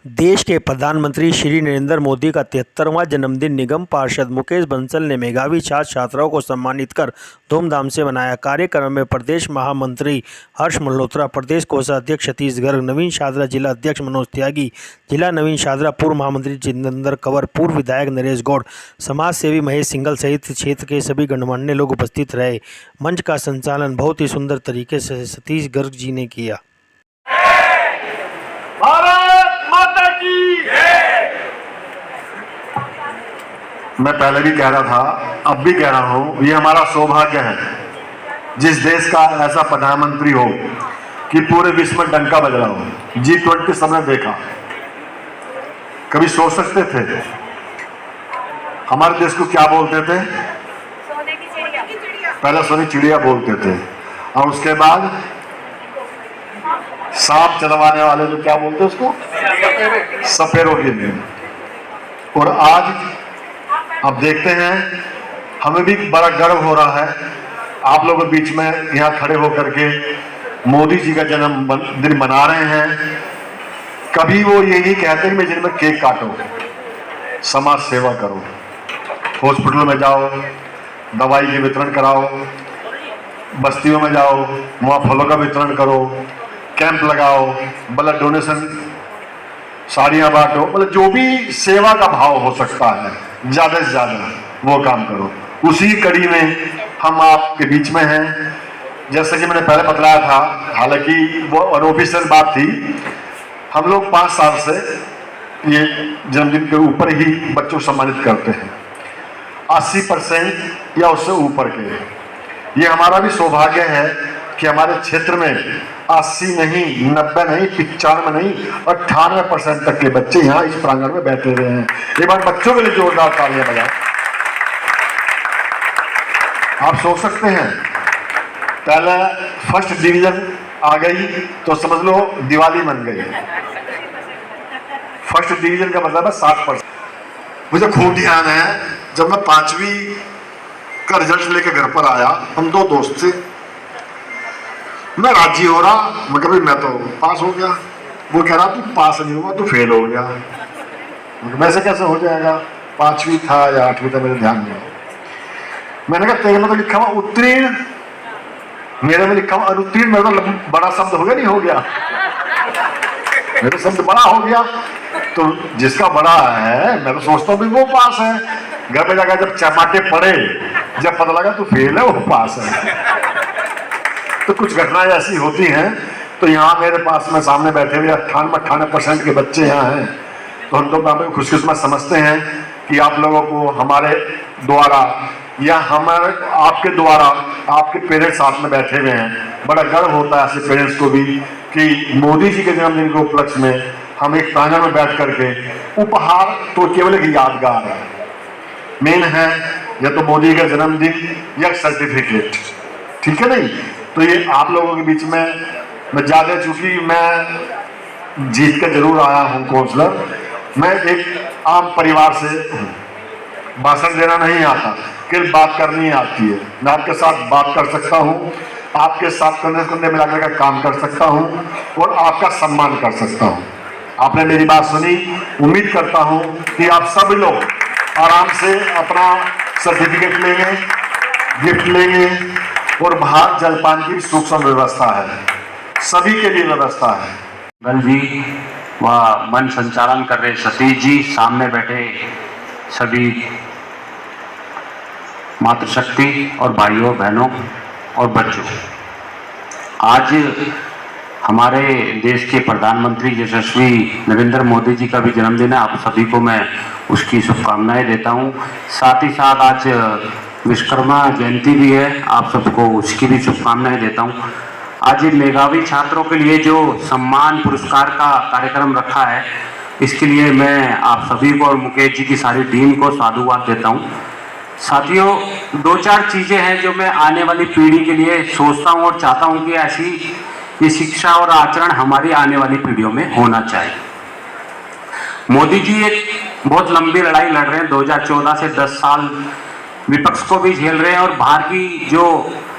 देश के प्रधानमंत्री श्री नरेंद्र मोदी का 73वां जन्मदिन निगम पार्षद मुकेश बंसल ने मेधावी छात्र छात्राओं को सम्मानित कर धूमधाम से मनाया। कार्यक्रम में प्रदेश महामंत्री हर्ष मल्होत्रा, प्रदेश कोषाध्यक्ष सतीश गर्ग, नवीन शाहदरा जिला अध्यक्ष मनोज त्यागी, जिला नवीन शाहदरा पूर्व महामंत्री जितेंद्र कंवर, पूर्व विधायक नरेश गौड़, समाज सेवी महेश सिंघल सहित क्षेत्र के सभी गणमान्य लोग उपस्थित रहे। मंच का संचालन बहुत ही सुंदर तरीके से सतीश गर्ग जी ने किया। मैं पहले भी कह रहा था, अब भी कह रहा हूं, ये हमारा सौभाग्य है जिस देश का ऐसा प्रधानमंत्री हो कि पूरे विश्व में डंका बज रहा हो। G20 सबने देखा, कभी सोच सकते थे हमारे देश को क्या बोलते थे? सोने की चिड़िया। पहले सोने चिड़िया बोलते थे और उसके बाद सांप चलवाने वाले जो क्या बोलते उसको, सपेरों के लिए। और आज अब देखते हैं, हमें भी बड़ा गर्व हो रहा है आप लोगों के बीच में यहाँ खड़े होकर के मोदी जी का जन्मदिन मना रहे हैं। कभी वो ये नहीं कहते कि मैं जिनमें केक काटो, समाज सेवा करो, हॉस्पिटलों में जाओ, दवाई के वितरण कराओ, बस्तियों में जाओ, वहाँ फलों का वितरण करो, कैंप लगाओ, ब्लड डोनेशन, साड़ियाँ बांटो, मतलब जो भी सेवा का भाव हो सकता है ज़्यादा से ज़्यादा वो काम करो। उसी कड़ी में हम आपके बीच में हैं। जैसे कि मैंने पहले बतलाया था, हालांकि वो अनऑफिशियल बात थी, हम लोग 5 साल से ये जन्मदिन के ऊपर ही बच्चों को सम्मानित करते हैं, 80% या उससे ऊपर के। ये हमारा भी सौभाग्य है कि हमारे क्षेत्र में 80 नहीं, 90 नहीं, 95 नहीं, 98% तक के बच्चे यहाँ इस प्रांगण में बैठे हुए हैं। एक बार बच्चों के लिए जोरदार तालियां बजाएं। आप सोच सकते हैं, पहले फर्स्ट डिवीजन आ गई तो समझ लो दिवाली बन गई। फर्स्ट डिवीजन का मतलब है 60%। मुझे खूब ध्यान है, जब मैं 5वीं का रिजल्ट लेकर घर पर आया, हम 2 दोस्त थे, मैं राजी हो रहा, मैं कभी मैं तो पास हो गया, वो कह रहा तू पास नहीं हुआ, तू फेल हो गया। वैसे कैसे हो जाएगा, 5वीं था या 8वीं था, मेरे ध्यान नहीं। मैंने कहा तेरे में तो लिखा हुआ उत्तीर्ण, मेरे में लिखा हुआ अनुत्तीर्ण। मेरा तो बड़ा शब्द हो गया, नहीं हो गया, मेरा शब्द बड़ा हो गया। तो जिसका बड़ा है, मैं तो सोचता हूँ वो पास है। घर पे जाकर जब चमाटे पड़े, जब पता लगा तू फेल है, वो पास है। तो कुछ घटनाएं ऐसी होती हैं। तो यहाँ मेरे पास में सामने बैठे हुए 98% के बच्चे यहाँ हैं। तो हम तो खुशकिस्मत समझते हैं कि आप लोगों को हमारे द्वारा या हमारे आपके द्वारा आपके पेरेंट्स साथ में बैठे हुए हैं। बड़ा गर्व होता है ऐसे पेरेंट्स को भी कि मोदी जी के जन्मदिन के उपलक्ष्य में हम एक प्रांगण में बैठ करके उपहार तो केवल एक यादगार है, मेन है या तो मोदी का जन्मदिन या सर्टिफिकेट, ठीक है नहीं? तो ये आप लोगों के बीच में मैं ज़्यादा, चूंकि मैं जीत कर जरूर आया हूँ काउंसलर, मैं एक आम परिवार से हूँ, भाषण देना नहीं आता, केवल बात करनी आती है। मैं आपके साथ बात कर सकता हूँ, आपके साथ कंधे मिलाकर का काम कर सकता हूँ और आपका सम्मान कर सकता हूँ। आपने मेरी बात सुनी, उम्मीद करता हूँ कि आप सब लोग आराम से अपना सर्टिफिकेट लेंगे, गिफ्ट लेंगे और बाहर जलपान की सूक्ष्म व्यवस्था है, सभी के लिए व्यवस्था है। गल जी व मन संचालन कर रहे सतीश जी, सामने बैठे सभी मातृशक्ति और भाइयों बहनों और बच्चों, आज हमारे देश के प्रधानमंत्री यशस्वी नरेंद्र मोदी जी का भी जन्मदिन है। आप सभी को मैं उसकी शुभकामनाएं देता हूं। साथ ही साथ आज विश्वकर्मा जयंती भी है, आप सबको उसकी भी शुभकामनाएं देता हूं। आज मेधावी छात्रों के लिए जो सम्मान पुरस्कार का कार्यक्रम रखा है, इसके लिए मैं आप सभी को और मुकेश जी की सारी टीम को साधुवाद देता हूं। साथियों, 2-4 चीज़ें हैं जो मैं आने वाली पीढ़ी के लिए सोचता हूं और चाहता हूं कि ऐसी ये शिक्षा और आचरण हमारी आने वाली पीढ़ियों में होना चाहिए। मोदी जी एक बहुत लंबी लड़ाई लड़ रहे हैं, 2014 से 10 साल विपक्ष को भी झेल रहे हैं और बाहर की जो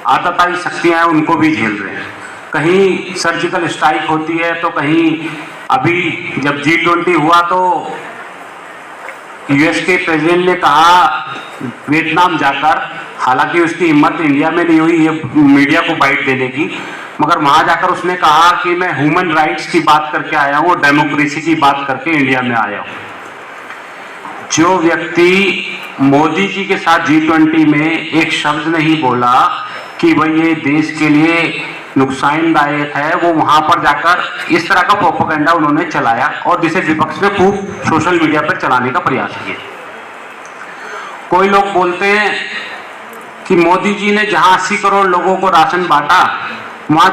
आतताई शक्तियां हैं उनको भी झेल रहे हैं। कहीं सर्जिकल स्ट्राइक होती है तो कहीं अभी जब G20 हुआ तो यूएस के प्रेसिडेंट ने कहा वियतनाम जाकर, हालांकि उसकी हिम्मत इंडिया में नहीं हुई ये मीडिया को बाइट देने की, मगर वहां जाकर उसने कहा कि मैं ह्यूमन राइट्स की बात करके आया हूं और डेमोक्रेसी की बात करके इंडिया में आया हूं। जो व्यक्ति मोदी जी के साथ G20 में एक शब्द नहीं बोला कि भाई ये देश के लिए नुकसानदायक है, वो वहां पर जाकर इस तरह का प्रोपेगेंडा उन्होंने चलाया और जिसे विपक्ष ने खूब सोशल मीडिया पर चलाने का प्रयास किया। कोई लोग बोलते हैं कि मोदी जी ने जहां 80 करोड़ लोगों को राशन बांटा वहां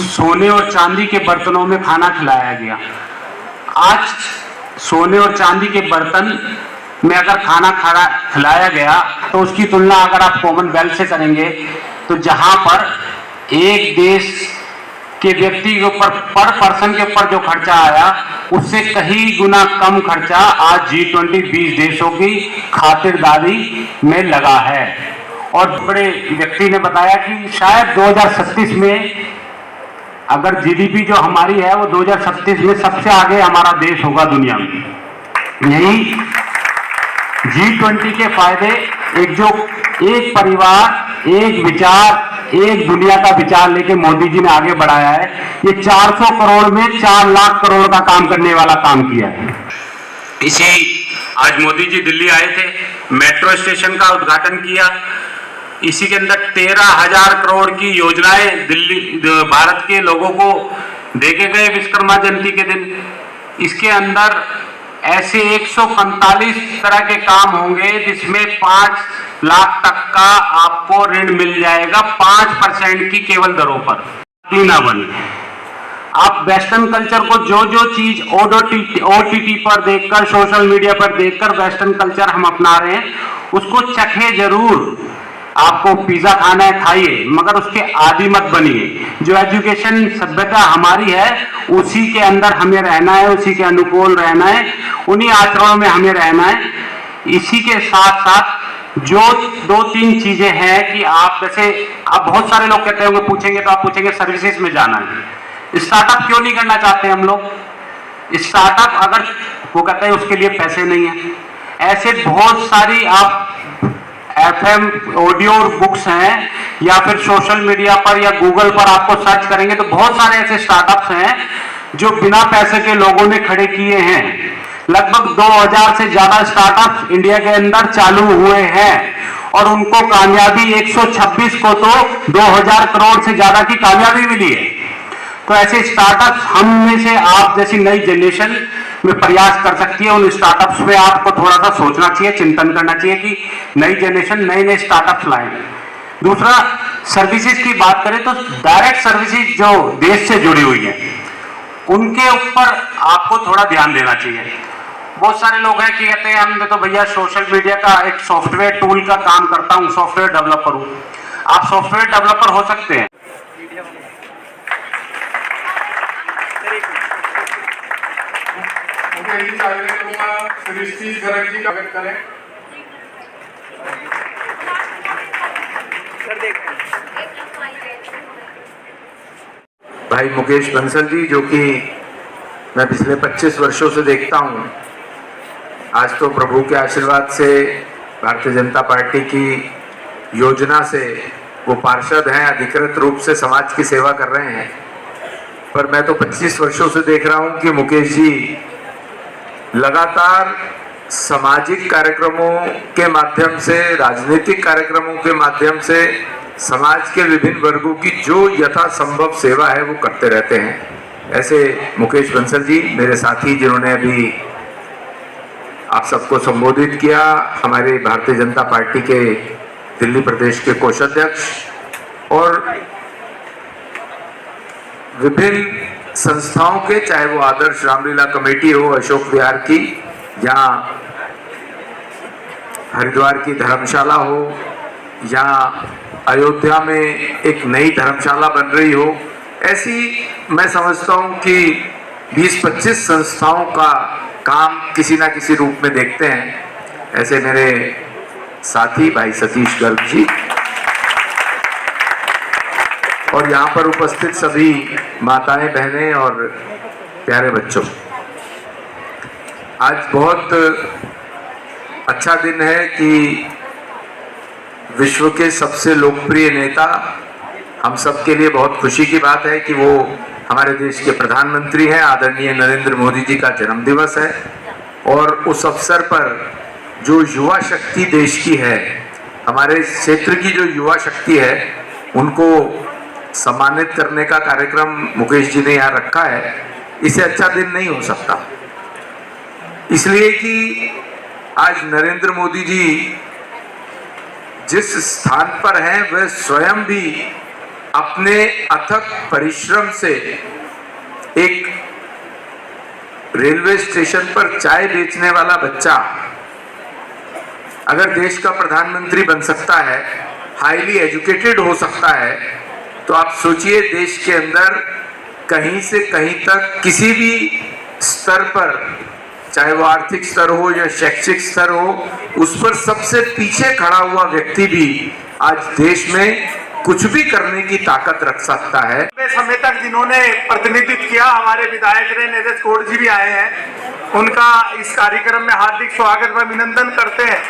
सोने और चांदी के बर्तनों में खाना खिलाया गया। आज सोने और चांदी के बर्तन में अगर खाना खिलाया गया तो उसकी तुलना अगर आप कॉमनवेल्थ से करेंगे तो जहां पर एक देश के व्यक्ति के ऊपर पर पर्सन के ऊपर जो खर्चा आया उससे कहीं गुना कम खर्चा आज G20 20 देशों की खातिरदारी में लगा है। और बड़े व्यक्ति ने बताया कि शायद 2037 में अगर जीडीपी जो हमारी है वो 2037 में सबसे आगे हमारा देश होगा दुनिया में। यही G20 के फायदे, एक परिवार, एक विचार, एक दुनिया का विचार लेके मोदी जी ने आगे बढ़ाया है। ये 400 करोड़ में 4 लाख करोड़ का काम करने वाला काम किया है। आज मोदी जी दिल्ली आए थे, मेट्रो स्टेशन का उद्घाटन किया। इसी के अंदर 13,000 करोड़ की योजनाएं दिल्ली भारत के लोगों को देके गए विश्वकर्मा जयंती के दिन। इसके अंदर ऐसे 145 तरह के काम होंगे जिसमें 5 लाख तक का आपको ऋण मिल जाएगा 5% की केवल दरों पर। ना बने आप वेस्टर्न कल्चर को जो चीज OTT पर देखकर, सोशल मीडिया पर देखकर वेस्टर्न कल्चर हम अपना रहे हैं उसको चखे जरूर। आपको पिज्जा खाना है खाइए, मगर उसके आदी मत बनिए। जो एजुकेशन सभ्यता हमारी है उसी के अंदर हमें रहना है, उसी के अनुकूल रहना है, उन्हीं आचरणों में हमें रहना है। इसी के साथ साथ जो 2-3 चीजें हैं कि आप जैसे आप बहुत सारे लोग कहते होंगे, पूछेंगे तो आप पूछेंगे सर्विसेज में जाना है, स्टार्टअप क्यों नहीं करना चाहते हम लोग? स्टार्टअप अगर वो कहते हैं उसके लिए पैसे नहीं है। ऐसे बहुत सारी आप FM ऑडियो बुक्स हैं या फिर सोशल मीडिया पर या गूगल पर आपको सर्च करेंगे तो बहुत सारे ऐसे स्टार्टअप्स हैं जो बिना पैसे के लोगों ने खड़े किए हैं। लगभग 2000 से ज्यादा स्टार्टअप्स इंडिया के अंदर चालू हुए हैं और उनको कामयाबी 126 को तो 2000 करोड़ से ज्यादा की कामयाबी मिली है। तो ऐसे स्टार्टअप्स हम में से आप जैसी नई जनरेशन में प्रयास कर सकती है। उन स्टार्टअप्स पे आपको थोड़ा सा सोचना चाहिए, चिंतन करना चाहिए कि नई जनरेशन नए स्टार्टअप्स लाए। दूसरा, सर्विसेज की बात करें तो डायरेक्ट सर्विसेज जो देश से जुड़ी हुई है उनके ऊपर आपको थोड़ा ध्यान देना चाहिए। बहुत सारे लोग हैं कि कहते हैं हम तो भैया सोशल मीडिया का एक सॉफ्टवेयर टूल का काम करता हूं, सॉफ्टवेयर डेवलपर हूं। आप सॉफ्टवेयर डेवलपर हो सकते हैं। भाई मुकेश बंसल जी, जो कि मैं पिछले 25 वर्षों से देखता हूं, आज तो प्रभु के आशीर्वाद से भारतीय जनता पार्टी की योजना से वो पार्षद हैं, अधिकृत रूप से समाज की सेवा कर रहे हैं। पर मैं तो 25 वर्षों से देख रहा हूं कि मुकेश जी लगातार सामाजिक कार्यक्रमों के माध्यम से, राजनीतिक कार्यक्रमों के माध्यम से समाज के विभिन्न वर्गों की जो यथासंभव सेवा है वो करते रहते हैं। ऐसे मुकेश बंसल जी मेरे साथी, जिन्होंने अभी आप सबको संबोधित किया, हमारे भारतीय जनता पार्टी के दिल्ली प्रदेश के कोषाध्यक्ष और विभिन्न संस्थाओं के, चाहे वो आदर्श रामलीला कमेटी हो अशोक विहार की, या हरिद्वार की धर्मशाला हो, या अयोध्या में एक नई धर्मशाला बन रही हो, ऐसी मैं समझता हूं कि 20-25 संस्थाओं का काम किसी ना किसी रूप में देखते हैं। ऐसे मेरे साथी भाई सतीश गर्ग जी और यहाँ पर उपस्थित सभी माताएं, बहनें और प्यारे बच्चों, आज बहुत अच्छा दिन है कि विश्व के सबसे लोकप्रिय नेता, हम सब के लिए बहुत खुशी की बात है कि वो हमारे देश के प्रधानमंत्री हैं, आदरणीय नरेंद्र मोदी जी का जन्मदिवस है। और उस अवसर पर जो युवा शक्ति देश की है, हमारे क्षेत्र की जो युवा शक्ति है, उनको सम्मानित करने का कार्यक्रम मुकेश जी ने यहाँ रखा है। इससे अच्छा दिन नहीं हो सकता, इसलिए कि आज नरेंद्र मोदी जी जिस स्थान पर हैं वह स्वयं भी अपने अथक परिश्रम से एक रेलवे स्टेशन पर चाय बेचने वाला बच्चा अगर देश का प्रधानमंत्री बन सकता है, हाईली एजुकेटेड हो सकता है, तो आप सोचिए देश के अंदर कहीं से कहीं तक किसी भी स्तर पर, चाहे वो आर्थिक स्तर हो या शैक्षिक स्तर हो, उस पर सबसे पीछे खड़ा हुआ व्यक्ति भी आज देश में कुछ भी करने की ताकत रख सकता है। लंबे समय तक जिन्होंने प्रतिनिधित्व किया, हमारे विधायक रहे नीरज कोट जी भी आए हैं, उनका इस कार्यक्रम में हार्दिक स्वागत व अभिनंदन करते हैं।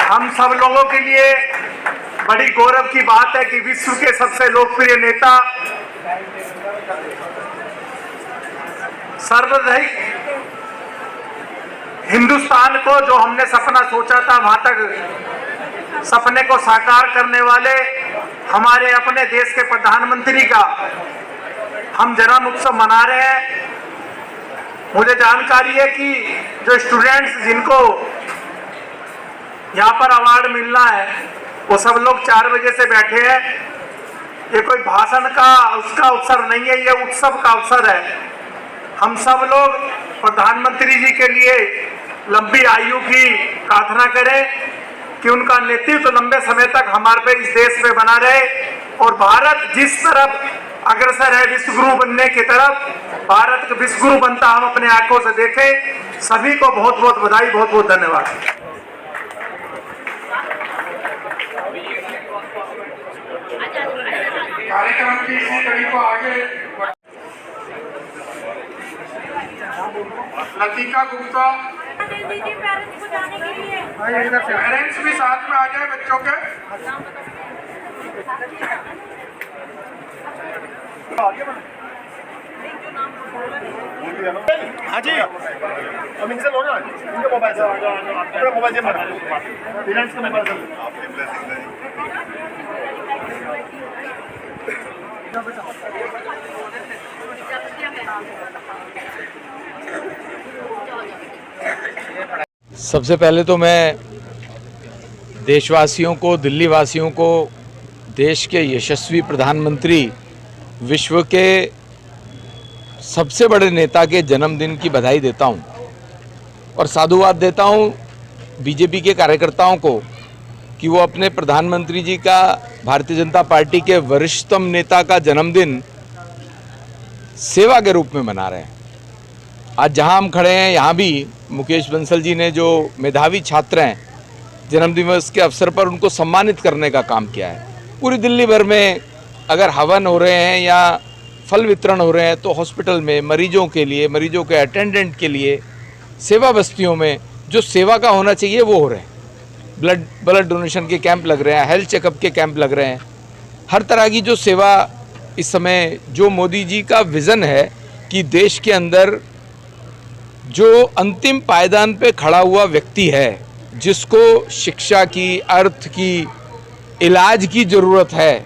हम सब लोगों के लिए बड़ी गौरव की बात है कि विश्व के सबसे लोकप्रिय नेता, सर्वधर्म हिंदुस्तान को जो हमने सपना सोचा था वहां तक सपने को साकार करने वाले हमारे अपने देश के प्रधानमंत्री का हम जन्म उत्सव मना रहे हैं। मुझे जानकारी है कि जो स्टूडेंट्स जिनको यहाँ पर अवार्ड मिलना है वो सब लोग 4 बजे से बैठे हैं। ये कोई भाषण का उसका अवसर नहीं है, ये उत्सव का अवसर है। हम सब लोग प्रधानमंत्री जी के लिए लंबी आयु की प्रार्थना करें कि उनका नेतृत्व लंबे समय तक हमारे पे इस देश में बना रहे और भारत जिस तरफ अग्रसर है विश्व गुरु बनने की तरफ, भारत का विश्व गुरु बनता हम अपने आंखों से देखें। सभी को बहुत बहुत बधाई, बहुत बहुत धन्यवाद। कार्यक्रम की इसी कड़ी को आगे लतिका गुप्ता, पेरेंट्स भी साथ में आ जाए बच्चों के। हाँ जी, अब इनसे लो ना, इनके मोबाइल से, अपने मोबाइल से मना, पेरेंट्स का मोबाइल से। सबसे पहले तो मैं देशवासियों को, दिल्ली वासियों को देश के यशस्वी प्रधानमंत्री, विश्व के सबसे बड़े नेता के जन्मदिन की बधाई देता हूं और साधुवाद देता हूं बीजेपी के कार्यकर्ताओं को कि वो अपने प्रधानमंत्री जी का, भारतीय जनता पार्टी के वरिष्ठतम नेता का जन्मदिन सेवा के रूप में मना रहे हैं। आज जहां हम खड़े हैं यहाँ भी मुकेश बंसल जी ने जो मेधावी छात्र हैं, जन्मदिवस के अवसर पर उनको सम्मानित करने का काम किया है। पूरी दिल्ली भर में अगर हवन हो रहे हैं या फल वितरण हो रहे हैं तो हॉस्पिटल में मरीजों के लिए, मरीजों के अटेंडेंट के लिए, सेवा बस्तियों में जो सेवा का होना चाहिए वो हो रहे हैं। ब्लड डोनेशन के कैंप लग रहे हैं, हेल्थ चेकअप के कैंप लग रहे हैं। हर तरह की जो सेवा इस समय, जो मोदी जी का विज़न है कि देश के अंदर जो अंतिम पायदान पे खड़ा हुआ व्यक्ति है, जिसको शिक्षा की, अर्थ की, इलाज की ज़रूरत है,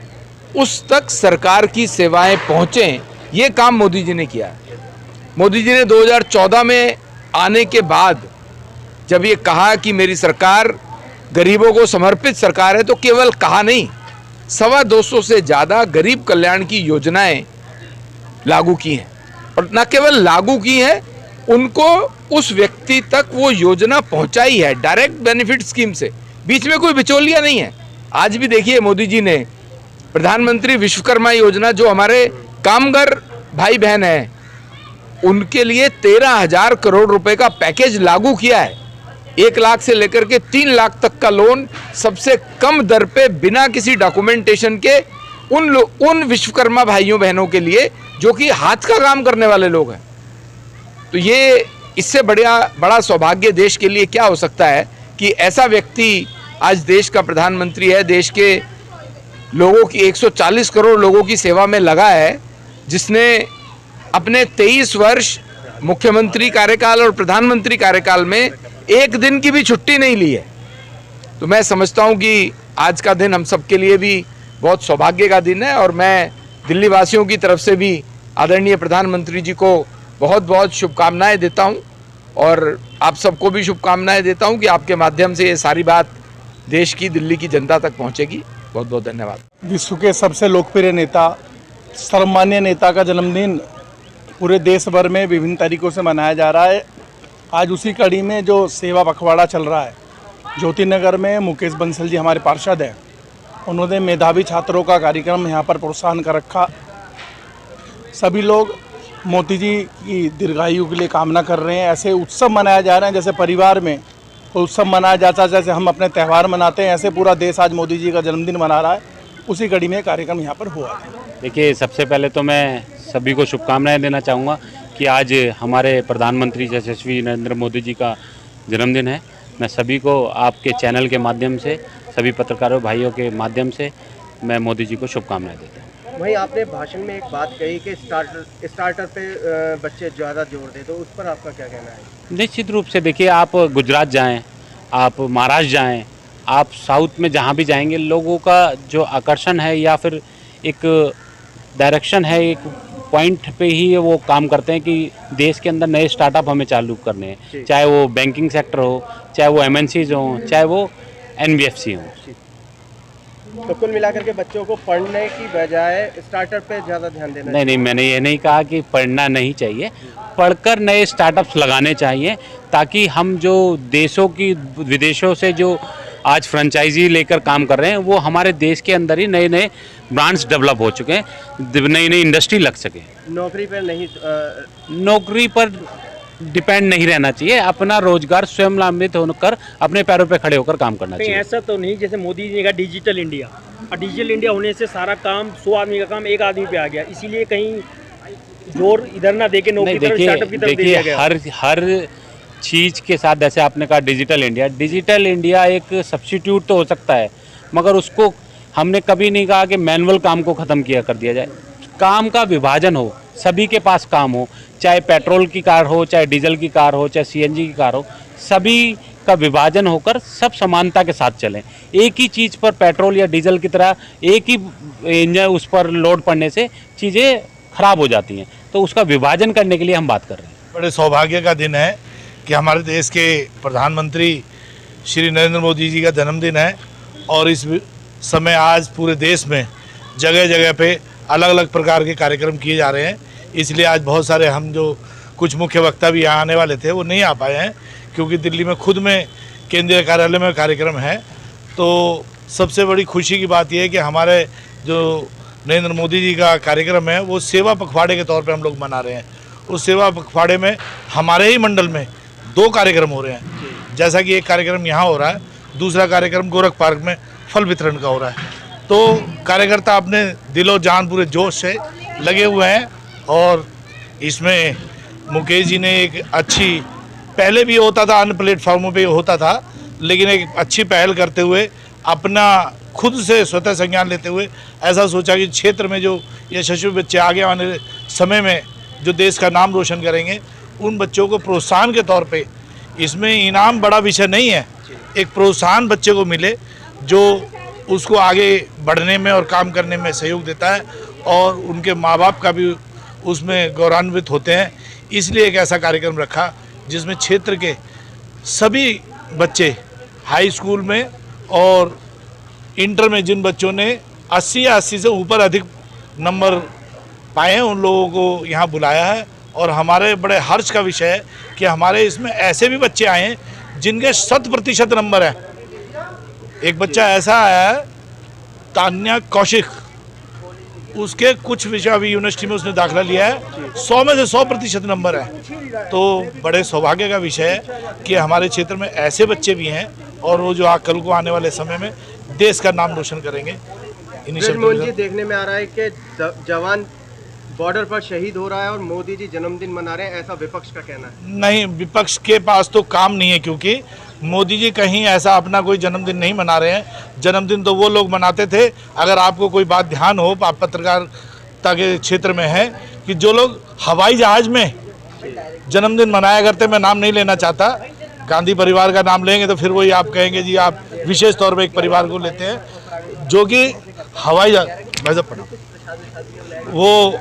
उस तक सरकार की सेवाएं पहुँचें, ये काम मोदी जी ने किया है। मोदी जी ने 2014 में आने के बाद जब ये कहा कि मेरी सरकार गरीबों को समर्पित सरकार है, तो केवल कहा नहीं, 225 से ज़्यादा गरीब कल्याण की योजनाएं लागू की हैं। और न केवल लागू की हैं, उनको उस व्यक्ति तक वो योजना पहुंचाई है डायरेक्ट बेनिफिट स्कीम से। बीच में कोई बिचौलिया नहीं है। आज भी देखिए मोदी जी ने प्रधानमंत्री विश्वकर्मा योजना, जो हमारे कामगार भाई बहन हैं, उनके लिए 13,000 करोड़ रुपए का पैकेज लागू किया है। 1 लाख से लेकर के 3 लाख तक का लोन सबसे कम दर पे बिना किसी डॉक्यूमेंटेशन के उन विश्वकर्मा भाइयों बहनों के लिए जो कि हाथ का काम करने वाले लोग हैं। तो ये इससे बड़ा सौभाग्य देश के लिए क्या हो सकता है कि ऐसा व्यक्ति आज देश का प्रधानमंत्री है, देश के लोगों की 140 करोड़ लोगों की सेवा में लगा है, जिसने अपने 23 वर्ष मुख्यमंत्री कार्यकाल और प्रधानमंत्री कार्यकाल में एक दिन की भी छुट्टी नहीं ली है। तो मैं समझता हूं कि आज का दिन हम सबके लिए भी बहुत सौभाग्य का दिन है और मैं दिल्ली वासियों की तरफ से भी आदरणीय प्रधानमंत्री जी को बहुत बहुत शुभकामनाएं देता हूं और आप सबको भी शुभकामनाएं देता हूं कि आपके माध्यम से ये सारी बात देश की, दिल्ली की जनता तक पहुंचेगी। बहुत बहुत धन्यवाद। विश्व के सबसे लोकप्रिय नेता, सर्वमान्य नेता का जन्मदिन पूरे देश भर में विभिन्न तरीक़ों से मनाया जा रहा है। आज उसी कड़ी में जो सेवा पखवाड़ा चल रहा है, ज्योति नगर में मुकेश बंसल जी हमारे पार्षद हैं, उन्होंने मेधावी छात्रों का कार्यक्रम यहाँ पर प्रोत्साहन कर रखा। सभी लोग मोदी जी की दीर्घायु के लिए कामना कर रहे हैं। ऐसे उत्सव मनाए जा रहे हैं जैसे परिवार में उत्सव मनाया जाता है, जैसे हम अपने त्यौहार मनाते हैं, ऐसे पूरा देश आज मोदी जी का जन्मदिन मना रहा है। उसी कड़ी में कार्यक्रम यहाँ पर हुआ था। देखिए, सबसे पहले तो मैं सभी को शुभकामनाएं देना चाहूँगा कि आज हमारे प्रधानमंत्री यशस्वी नरेंद्र मोदी जी का जन्मदिन है। मैं सभी को आपके चैनल के माध्यम से, सभी पत्रकारों भाइयों के माध्यम से मैं मोदी जी को शुभकामनाएं देता हूँ। वहीं आपने भाषण में एक बात कही कि स्टार्टर पे बच्चे ज़्यादा जोर दे, तो उस पर आपका क्या कहना है? निश्चित रूप से देखिए, आप गुजरात जाएं, आप महाराष्ट्र जाएं, आप साउथ में जहाँ भी जाएंगे, लोगों का जो आकर्षण है या फिर एक डायरेक्शन है, एक पॉइंट पे ही वो काम करते हैं कि देश के अंदर नए स्टार्टअप हमें चालू करने हैं, चाहे वो बैंकिंग सेक्टर हो, चाहे वो MNCs हों, चाहे वो NBFC हों। तो कुल मिलाकर के बच्चों को पढ़ने की बजाय स्टार्टअप पे ज़्यादा ध्यान देना चाहिए। नहीं, मैंने ये नहीं कहा कि पढ़ना नहीं चाहिए, पढ़कर नए स्टार्टअप्स लगाने चाहिए, ताकि हम जो देशों की, विदेशों से जो आज फ्रेंचाइजी लेकर काम कर रहे हैं, वो हमारे देश के अंदर ही नए नए ब्रांड्स डेवलप हो चुके हैं, नई नई इंडस्ट्री लग सके। नौकरी पर डिपेंड नहीं रहना चाहिए, अपना रोजगार स्वयं लाभान्वित होकर अपने पैरों पे खड़े होकर काम करना चाहिए। ऐसा तो नहीं जैसे मोदी जी ने कहा डिजिटल इंडिया, और डिजिटल इंडिया होने से सारा काम 100 आदमी का काम एक आदमी पे आ गया, इसीलिए कहीं जोर इधर ना देके नौकरी की तरफ, स्टार्टअप की तरफ दे दिया गया। हर चीज़ के साथ, जैसे आपने कहा डिजिटल इंडिया एक सब्स्टिट्यूट तो हो सकता है, मगर उसको हमने कभी नहीं कहा कि मैनुअल काम को ख़त्म किया कर दिया जाए। काम का विभाजन हो, सभी के पास काम हो, चाहे पेट्रोल की कार हो, चाहे डीजल की कार हो, चाहे CNG की कार हो, सभी का विभाजन होकर सब समानता के साथ चलें। एक ही चीज़ पर पेट्रोल या डीजल की तरह एक ही इंजन उस पर लोड पड़ने से चीज़ें खराब हो जाती हैं, तो उसका विभाजन करने के लिए हम बात कर रहे हैं। बड़े सौभाग्य का दिन है कि हमारे देश के प्रधानमंत्री श्री नरेंद्र मोदी जी का जन्मदिन है और इस समय आज पूरे देश में जगह जगह पे अलग अलग प्रकार के कार्यक्रम किए जा रहे हैं। इसलिए आज बहुत सारे हम जो कुछ मुख्य वक्ता भी यहाँ आने वाले थे वो नहीं आ पाए हैं, क्योंकि दिल्ली में खुद में केंद्रीय कार्यालय में कार्यक्रम है। तो सबसे बड़ी खुशी की बात यह है कि हमारे जो नरेंद्र मोदी जी का कार्यक्रम है वो सेवा पखवाड़े के तौर पे हम लोग मना रहे हैं। उस सेवा पखवाड़े में हमारे ही मंडल में 2 कार्यक्रम हो रहे हैं, जैसा कि एक कार्यक्रम यहाँ हो रहा है, दूसरा कार्यक्रम गोरख पार्क में फल वितरण का हो रहा है। तो कार्यकर्ता अपने दिलो जान पूरे जोश से लगे हुए हैं और इसमें मुकेश जी ने एक अच्छी, पहले भी होता था अन्य प्लेटफॉर्मों पे होता था, लेकिन एक अच्छी पहल करते हुए अपना खुद से स्वतः संज्ञान लेते हुए ऐसा सोचा कि क्षेत्र में जो यशस्वी बच्चे आगे आने समय में जो देश का नाम रोशन करेंगे, उन बच्चों को प्रोत्साहन के तौर पे, इसमें इनाम बड़ा विषय नहीं है, एक प्रोत्साहन बच्चे को मिले जो उसको आगे बढ़ने में और काम करने में सहयोग देता है और उनके माँ बाप का भी उसमें गौरवान्वित होते हैं। इसलिए एक ऐसा कार्यक्रम रखा जिसमें क्षेत्र के सभी बच्चे हाई स्कूल में और इंटर में जिन बच्चों ने 80 या 80 से ऊपर अधिक नंबर पाए हैं, उन लोगों को यहाँ बुलाया है। और हमारे बड़े हर्ष का विषय है कि हमारे इसमें ऐसे भी बच्चे आए हैं जिनके 100% नंबर हैं। एक बच्चा ऐसा आया है, तान्या कौशिक, उसके कुछ विषय अभी यूनिवर्सिटी में उसने दाखिला लिया है, 100 में से 100% नंबर है। तो बड़े सौभाग्य का विषय है कि हमारे क्षेत्र में ऐसे बच्चे भी हैं और वो जो कल को आने वाले समय में देश का नाम रोशन करेंगे। जी, देखने में आ रहा है कि जवान बॉर्डर पर शहीद हो रहा है और मोदी जी जन्मदिन मना रहे हैं, ऐसा विपक्ष का कहना है। नहीं, विपक्ष के पास तो काम नहीं है, क्योंकि मोदी जी कहीं ऐसा अपना कोई जन्मदिन नहीं मना रहे हैं। जन्मदिन तो वो लोग मनाते थे। अगर आपको कोई बात ध्यान हो, आप पत्रकारिता के क्षेत्र में है, कि जो लोग हवाई जहाज में जन्मदिन मनाया करते, मैं नाम नहीं लेना चाहता, गांधी परिवार का नाम लेंगे तो फिर वही आप कहेंगे जी आप विशेष तौर पे एक परिवार को लेते हैं, जो कि हवाई जहाज वो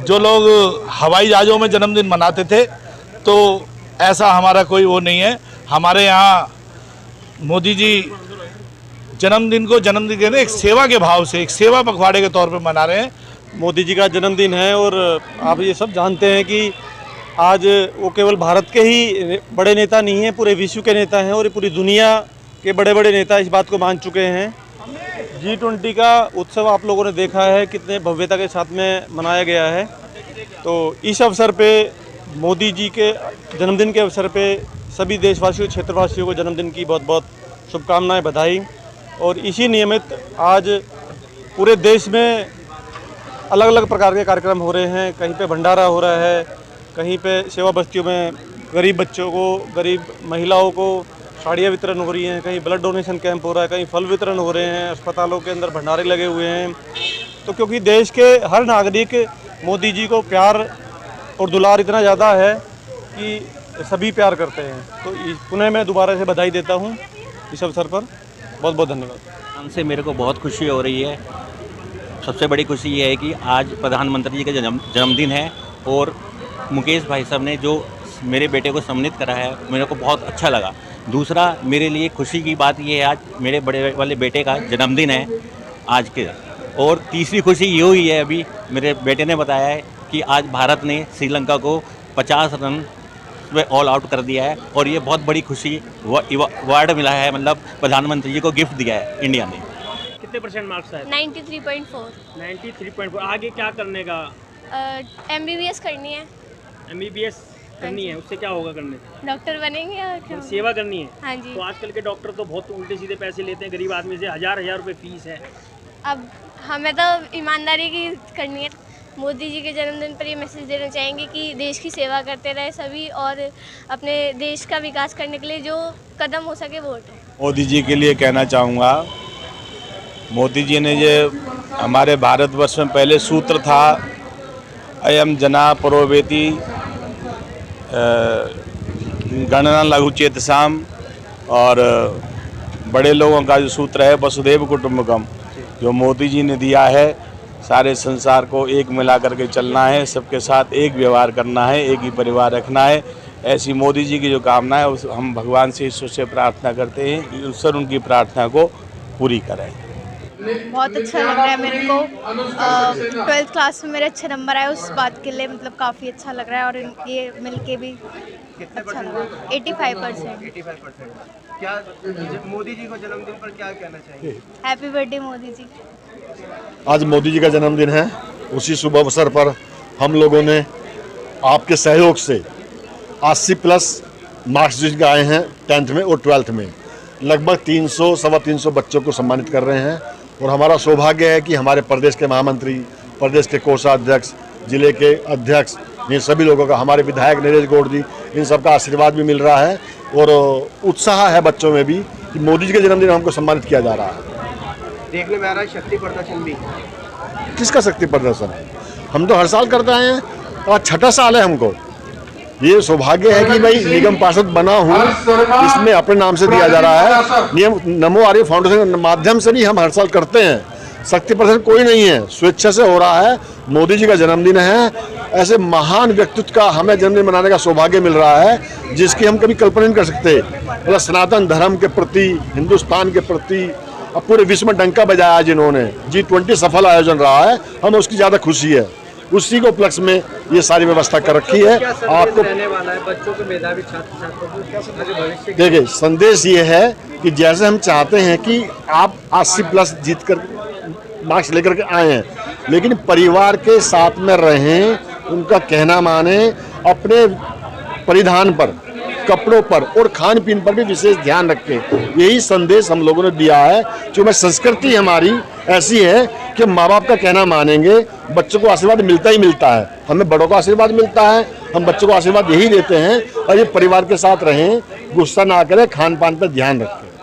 जो लोग हवाई जहाज़ों में जन्मदिन मनाते थे, तो ऐसा हमारा कोई वो नहीं है। हमारे यहाँ मोदी जी जन्मदिन को जन्मदिन के एक सेवा के भाव से, एक सेवा पखवाड़े के तौर पे मना रहे हैं। मोदी जी का जन्मदिन है और आप ये सब जानते हैं कि आज वो केवल भारत के ही बड़े नेता नहीं हैं, पूरे विश्व के नेता हैं और पूरी दुनिया के बड़े बड़े नेता इस बात को मान चुके हैं। G20 का उत्सव आप लोगों ने देखा है कितने भव्यता के साथ में मनाया गया है। तो इस अवसर पे मोदी जी के जन्मदिन के अवसर पे सभी देशवासियों, क्षेत्रवासियों को जन्मदिन की बहुत बहुत शुभकामनाएं, बधाई। और इसी नियमित आज पूरे देश में अलग अलग प्रकार के कार्यक्रम हो रहे हैं। कहीं पे भंडारा हो रहा है, कहीं पे सेवा बस्तियों में गरीब बच्चों को, गरीब महिलाओं को साड़ियाँ वितरण हो रही हैं, कहीं ब्लड डोनेशन कैंप हो रहा है, कहीं फल वितरण हो रहे हैं, अस्पतालों के अंदर भंडारे लगे हुए हैं। तो क्योंकि देश के हर नागरिक मोदी जी को प्यार और दुलार इतना ज़्यादा है कि सभी प्यार करते हैं। तो पुनः मैं दोबारा से बधाई देता हूँ इस अवसर पर। बहुत बहुत धन्यवाद। हमसे मेरे को बहुत खुशी हो रही है। सबसे बड़ी खुशी ये है कि आज प्रधानमंत्री जी का जन्मदिन है और मुकेश भाई साहब ने जो मेरे बेटे को सम्मानित करा है, मेरे को बहुत अच्छा लगा। दूसरा मेरे लिए खुशी की बात ये है, आज मेरे बड़े वाले बेटे का जन्मदिन है आज के। और तीसरी खुशी ये हुई है, अभी मेरे बेटे ने बताया है कि आज भारत ने श्रीलंका को 50 रन में ऑल आउट कर दिया है और ये बहुत बड़ी खुशी अवार्ड मिला है, मतलब प्रधानमंत्री जी को गिफ्ट दिया है इंडिया ने। कितने परसेंट मार्क्स आए? 93.4। 93.4। आगे क्या करने का? MBBS करनी है। MBBS करनी है, उससे क्या होगा करने से? डॉक्टर बनेंगे और क्या? सेवा करनी है। हाँ जी। तो आजकल के डॉक्टर तो बहुत उल्टे सीधे पैसे लेते हैं, गरीब आदमी से हजार रुपए फीस है। अब हमें तो ईमानदारी की करनी है। मोदी जी के जन्मदिन पर ये मैसेज देना चाहेंगे कि देश की सेवा करते रहे सभी और अपने देश का विकास करने के लिए जो कदम हो सके वो उठाएं। मोदी जी के लिए कहना चाहूँगा, मोदी जी ने जो हमारे भारतवर्ष में पहले सूत्र था, अयम जना परोवेति गणना लघु चेतसाम, और बड़े लोगों का जो सूत्र है वसुधैव कुटुंबकम, जो मोदी जी ने दिया है, सारे संसार को एक मिला करके चलना है, सबके साथ एक व्यवहार करना है, एक ही परिवार रखना है। ऐसी मोदी जी की जो कामना है, उस हम भगवान से ईश्वर से प्रार्थना करते हैं कि ईश्वर उनकी प्रार्थना को पूरी करें। बहुत अच्छा लग रहा है मेरे को। 12th क्लास में मेरे अच्छे नंबर आए, उस बात के लिए मतलब काफ़ी अच्छा लग रहा है। और ये मिलके भी अच्छा लगा। 85%। 85%। क्या मोदी जी को जन्मदिन पर क्या कहना चाहिए? Happy birthday Modi ji. आज मोदी जी का जन्मदिन है, उसी शुभ अवसर पर हम लोगों ने आपके सहयोग से 80+ मार्क्स जिनके आए हैं 10th में और 12th में, लगभग 300 सवा 300 बच्चों को सम्मानित कर रहे हैं। और हमारा सौभाग्य है कि हमारे प्रदेश के महामंत्री, प्रदेश के कोषाध्यक्ष, जिले के अध्यक्ष, इन सभी लोगों का, हमारे विधायक नरेश गौड़ जी, इन सबका आशीर्वाद भी मिल रहा है और उत्साह है बच्चों में भी कि मोदी जी के जन्मदिन हमको सम्मानित किया जा रहा है। देखने में आ रहा है शक्ति प्रदर्शन भी। किसका शक्ति प्रदर्शन है? हम तो हर साल करते आए हैं और 6ठा साल है हमको। ये सौभाग्य है कि भाई निगम पार्षद बना हूँ, इसमें अपने नाम से दिया जा रहा है। नियम नमो आर्य फाउंडेशन के माध्यम से भी हम हर साल करते हैं। शक्ति प्रदर्शन कोई नहीं है, स्वेच्छा से हो रहा है। मोदी जी का जन्मदिन है, ऐसे महान व्यक्तित्व का हमें जन्मदिन मनाने का सौभाग्य मिल रहा है जिसकी हम कभी कल्पना नहीं कर सकते। मतलब सनातन धर्म के प्रति, हिंदुस्तान के प्रति अब पूरे विश्व में डंका बजाया जिन्होंने। G20 सफल आयोजन रहा है, हमें उसकी ज़्यादा खुशी है। उसी को उपलक्ष्य में ये सारी व्यवस्था कर रखी है। आपको रहने वाला है बच्चों के मेधावी छात्र छात्रों को क्या भविष्य? देखिए, संदेश ये है कि जैसे हम चाहते हैं कि आप 80+ जीत कर मार्क्स लेकर के आए हैं, लेकिन परिवार के साथ में रहें, उनका कहना माने, अपने परिधान पर, कपड़ों पर और खान पीन पर भी विशेष ध्यान रखें। यही संदेश हम लोगों ने दिया है। जो मैं संस्कृति हमारी ऐसी है कि माँ बाप का कहना मानेंगे, बच्चों को आशीर्वाद मिलता ही मिलता है। हमें बड़ों का आशीर्वाद मिलता है, हम बच्चों को आशीर्वाद यही देते हैं। और ये परिवार के साथ रहें, गुस्सा ना करें, खान पान पर ध्यान रखें।